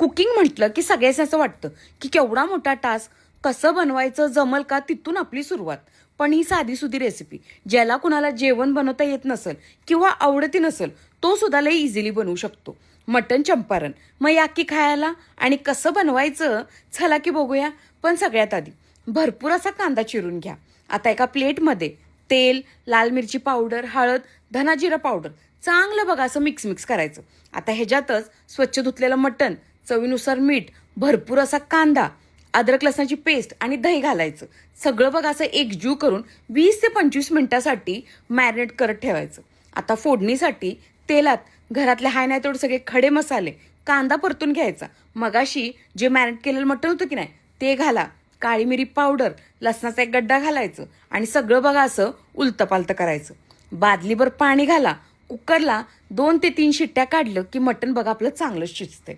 Cooking म्हटलं की सगळ्याच असं वाटतं की केवढा मोठा टास्क, कसं बनवायचं, जमल का, तिथून आपली सुरुवात. पण ही साधीसुधी रेसिपी ज्याला कुणाला जेवण बनवता येत नसेल किंवा आवडती नसेल तो सुद्धा लई इझिली बनवू शकतो. मटन चंपारण. मग या की खायला आणि कसं बनवायचं, चला की बघूया. पण सगळ्यात आधी भरपूर असा कांदा चिरून घ्या. आता एका प्लेटमध्ये तेल, लाल मिरची पावडर, हळद, धना जिरा पावडर चांगलं बघा असं मिक्स करायचं. आता ह्याच्यातच स्वच्छ धुतलेलं मटण, चवीनुसार मीठ, भरपूर असा कांदा, अद्रक लसणाची पेस्ट आणि दही घालायचं. सगळं बघा असं एकजीव करून 20 ते 25 मिनिटासाठी मॅरिनेट करत ठेवायचं. आता फोडणीसाठी तेलात घरातले हाय नाही तेवढे सगळे खडे मसाले, कांदा परतून घ्यायचा. मगाशी जे मॅरिनेट केलेलं मटण होतं की नाही ते घाला. काळी मिरी पावडर, लसणाचा एक गड्डा घालायचं आणि सगळं बघा असं उलतपालतं करायचं. बादलीभर पाणी घाला. कुकरला 2 ते 3 शिट्ट्या काढलं की मटण बघा आपलं चांगलं शिजतंय.